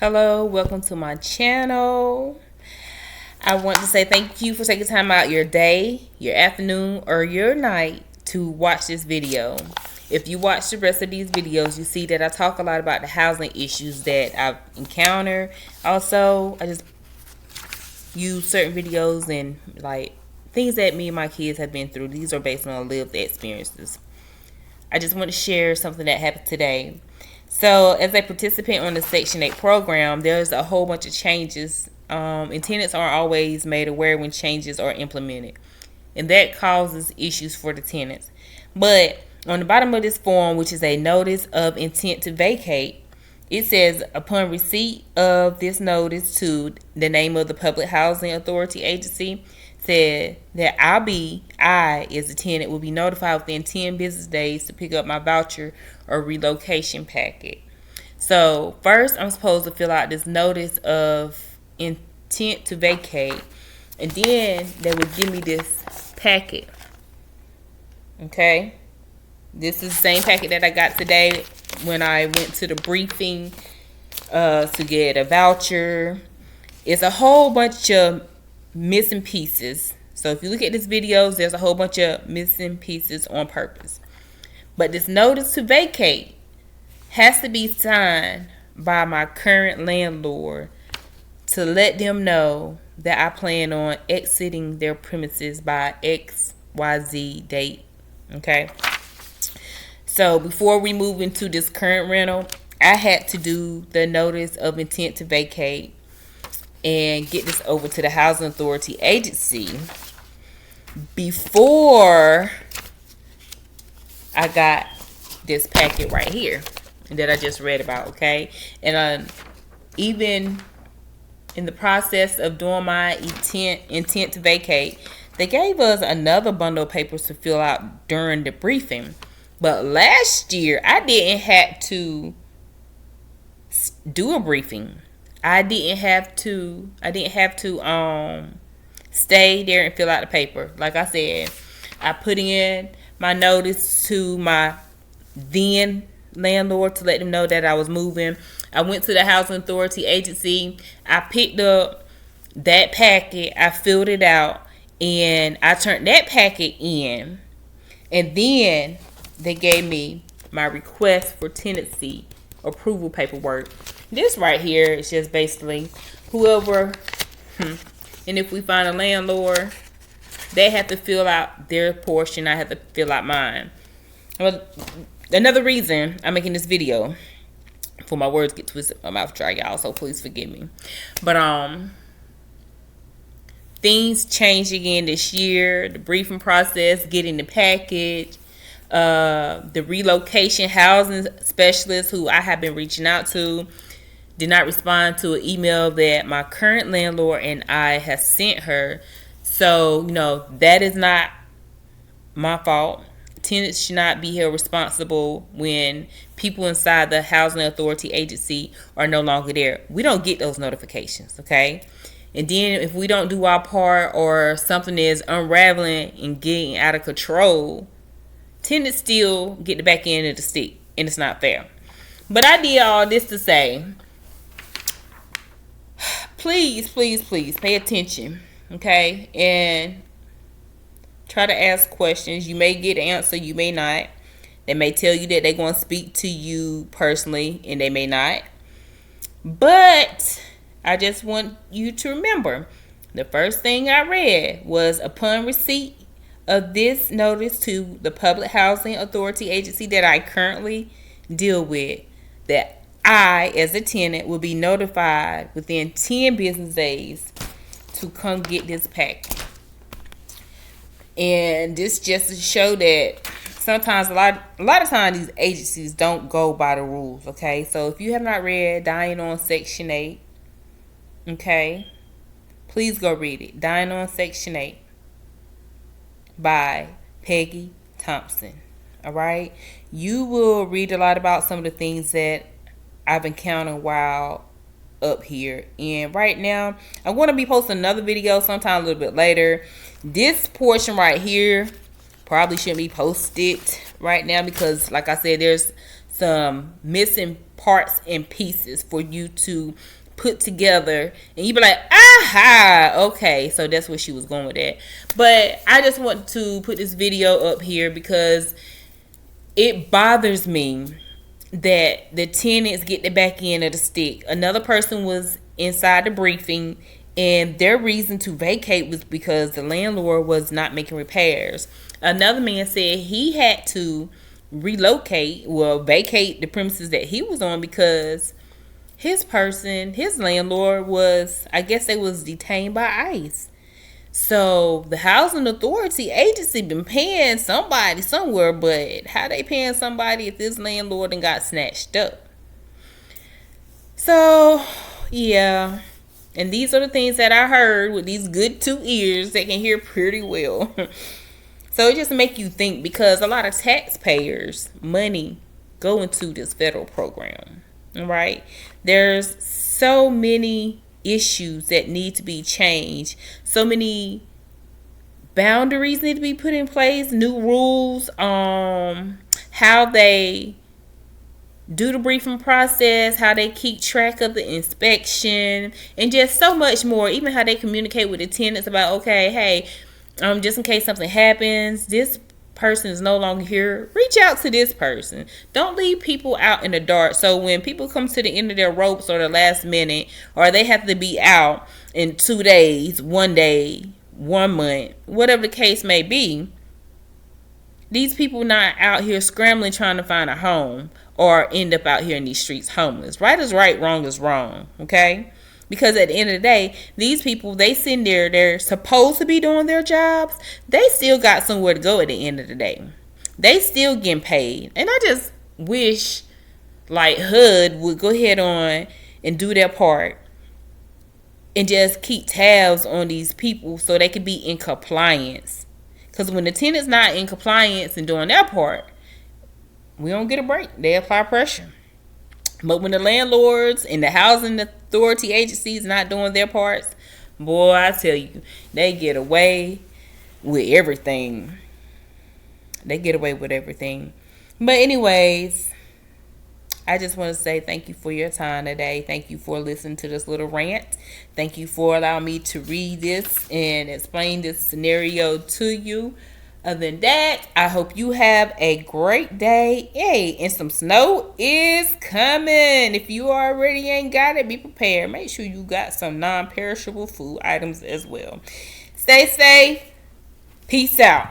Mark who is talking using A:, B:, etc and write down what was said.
A: Hello, welcome to my channel. I want to say thank you for taking time out your day, your afternoon, or your night to watch this video. If you watch the rest of these videos, you see that I talk a lot about the housing issues that I've encountered. Also, I just use certain videos and like things that me and my kids have been through. These are based on lived experiences. I just want to share something that happened today. So, as a participant on the Section 8 program, there's a whole bunch of changes, and tenants aren't always made aware when changes are implemented, and that causes issues for the tenants. But on the bottom of this form, which is a notice of intent to vacate, it says, upon receipt of this notice to the name of the Public Housing Authority agency, said that I, as a tenant, will be notified within 10 business days to pick up my voucher or relocation packet. So first, I'm supposed to fill out this notice of intent to vacate, and then they would give me this packet. Okay, this is the same packet that I got today when I went to the briefing to get a voucher. It's a whole bunch of missing pieces. So if you look at this video, there's a whole bunch of missing pieces on purpose. But this notice to vacate has to be signed by my current landlord to let them know that I plan on exiting their premises by XYZ date. Okay. So before we move into this current rental, I had to do the notice of intent to vacate and get this over to the Housing Authority agency before I got this packet right here that I just read about. Okay, and even in the process of doing my intent to vacate, they gave us another bundle of papers to fill out during the briefing. But last year I didn't have to do a briefing. I didn't have to stay there and fill out the paper. Like I said, I put in my notice to my then landlord to let them know that I was moving. I went to the Housing Authority agency. I picked up that packet. I filled it out and I turned that packet in. And then they gave me my request for tenancy approval paperwork. This right here is just basically whoever, and if we find a landlord, they have to fill out their portion. I have to fill out mine. Well, another reason I'm making this video, for my words get twisted, my mouth dry, y'all, so please forgive me. But things changed again this year. The briefing process, getting the package, the relocation housing specialist who I have been reaching out to did not respond to an email that my current landlord and I have sent her. So, that is not my fault. Tenants should not be held responsible when people inside the Housing Authority agency are no longer there. We don't get those notifications, okay? And then if we don't do our part or something is unraveling and getting out of control, tenants still get the back end of the stick, and it's not fair. But I did all this to say, please pay attention, okay? And try to ask questions. You may get an answer, you may not. They may tell you that they're going to speak to you personally, and they may not. But I just want you to remember, the first thing I read was, upon receipt of this notice to the Public Housing Authority agency that I currently deal with, that I, as a tenant, will be notified within 10 business days to come get this packet. And this just to show that sometimes, a lot of times, these agencies don't go by the rules, okay? So if you have not read Dying on Section 8, okay, please go read it. Dying on Section 8 by Peggy Thompson. All right, you will read a lot about some of the things that I've encountered while up here. And right now, I'm going to be posting another video sometime a little bit later. This portion right here probably shouldn't be posted right now because, like I said, there's some missing parts and pieces for you to put together, and you be like, aha, okay, so that's where she was going with that. But I just want to put this video up here because it bothers me that the tenants get the back end of the stick. Another person was inside the briefing, and their reason to vacate was because the landlord was not making repairs. Another man said he had to vacate the premises that he was on because his landlord was, I guess they was detained by ICE. So the housing authority agency been paying somebody somewhere, but how they paying somebody if this landlord and got snatched up? So yeah, and these are the things that I heard with these good 2 ears that can hear pretty well. So it just make you think, because a lot of taxpayers' money go into this federal program, right? There's so many issues that need to be changed. So many boundaries need to be put in place, new rules on how they do the briefing process, how they keep track of the inspection, and just so much more. Even how they communicate with the tenants about, okay, hey, just in case something happens, this person is no longer here, reach out to this person. Don't leave people out in the dark. So when people come to the end of their ropes or the last minute, or they have to be out in 2 days, 1 day, 1 month, whatever the case may be, these people not out here scrambling trying to find a home or end up out here in these streets homeless. Right is right, wrong is wrong, okay? Because at the end of the day, these people, they sitting there, they're supposed to be doing their jobs. They still got somewhere to go at the end of the day. They still getting paid. And I just wish, like, HUD would go ahead on and do their part and just keep tabs on these people so they can be in compliance. Because when the tenant's not in compliance and doing their part, we don't get a break. They apply pressure. But when the landlords and the housing authority agencies not doing their parts, boy, I tell you, they get away with everything. They get away with everything. But anyways, I just want to say thank you for your time today. Thank you for listening to this little rant. Thank you for allowing me to read this and explain this scenario to you. Other than that, I hope you have a great day. Hey, and some snow is coming. If you already ain't got it, be prepared. Make sure you got some non-perishable food items as well. Stay safe. Peace out.